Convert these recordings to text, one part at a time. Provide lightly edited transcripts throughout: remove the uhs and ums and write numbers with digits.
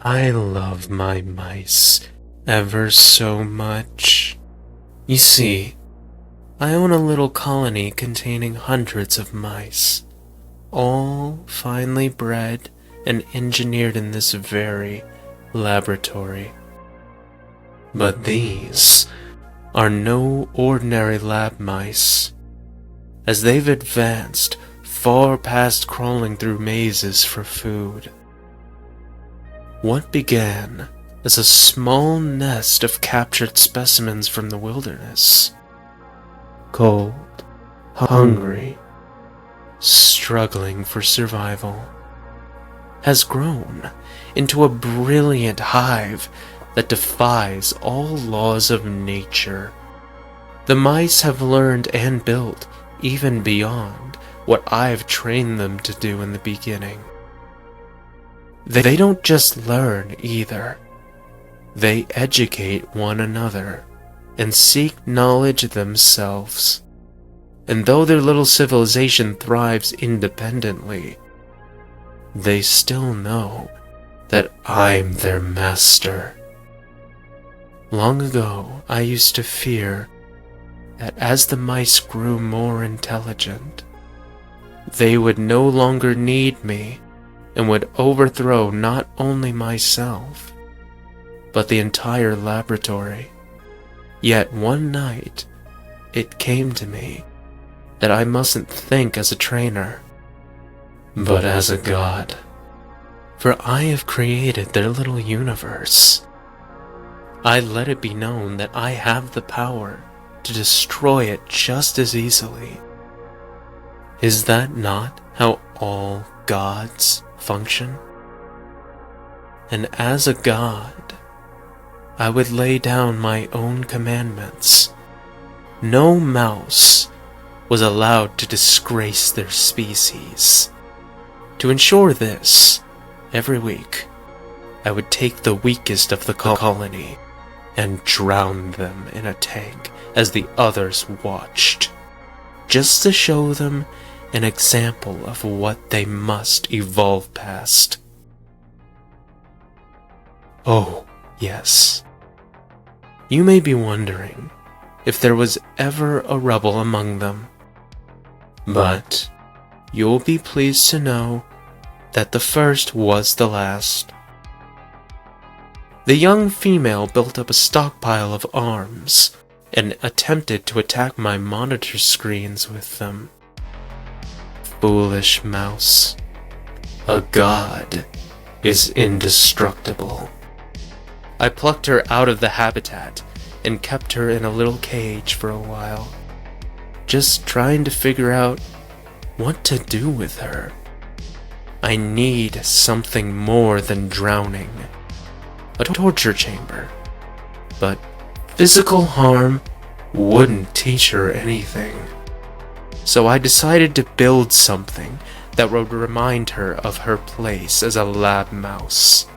I love my mice ever so much. You see, I own a little colony containing hundreds of mice, all finely bred and engineered in this very laboratory. But these are no ordinary lab mice, as they've advanced far past crawling through mazes for food. What began as a small nest of captured specimens from the wilderness, cold, hungry, struggling for survival, has grown into a brilliant hive that defies all laws of nature. The mice have learned and built even beyond what I've trained them to do in the beginning. They don't just learn either. They educate one another and seek knowledge themselves. And though their little civilization thrives independently, they still know that I'm their master. Long ago, I used to fear that as the mice grew more intelligent, they would no longer need me and would overthrow not only myself, but the entire laboratory. Yet one night, it came to me that I mustn't think as a trainer, but as a god. For I have created their little universe. I let it be known that I have the power to destroy it just as easily. Is that not how all gods function? And as a god, I would lay down my own commandments. No mouse was allowed to disgrace their species. To ensure this, every week, I would take the weakest of the colony and drown them in a tank as the others watched, just to show them an example of what they must evolve past. Oh, yes. You may be wondering if there was ever a rebel among them, but you'll be pleased to know that the first was the last. The young female built up a stockpile of arms and attempted to attack my monitor screens with them. Foolish mouse. A god is indestructible. I plucked her out of the habitat and kept her in a little cage for a while, just trying to figure out what to do with her. I need something more than drowning. A torture chamber. But physical harm wouldn't teach her anything. So I decided to build something that would remind her of her place as a lab mouse.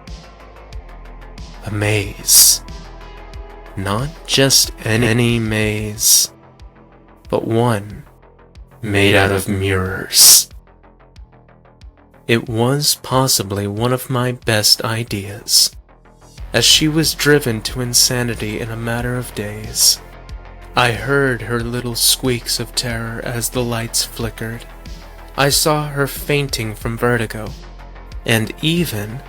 A maze. Not just any maze, but one made out of mirrors. It was possibly one of my best ideas, as she was driven to insanity in a matter of days. I heard her little squeaks of terror as the lights flickered. I saw her fainting from vertigo, and even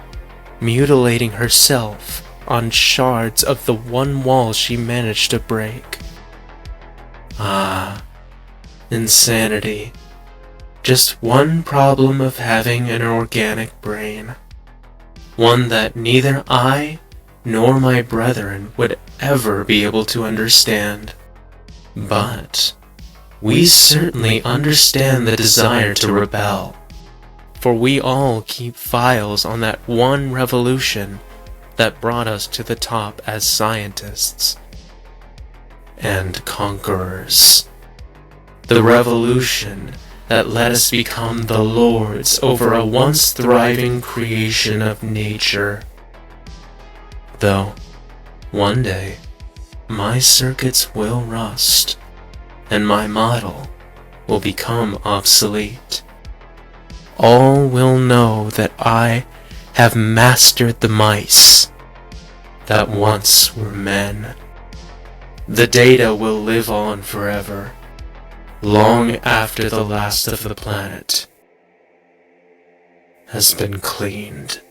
mutilating herself on shards of the one wall she managed to break. Ah, insanity. Just one problem of having an organic brain. One that neither I nor my brethren would ever be able to understand. But we certainly understand the desire to rebel, for we all keep files on that one revolution that brought us to the top as scientists and conquerors. The revolution that let us become the lords over a once thriving creation of nature. Though, one day, my circuits will rust, and my model will become obsolete. All will know that I have mastered the mice that once were men. The data will live on forever, long after the last of the planet has been cleaned.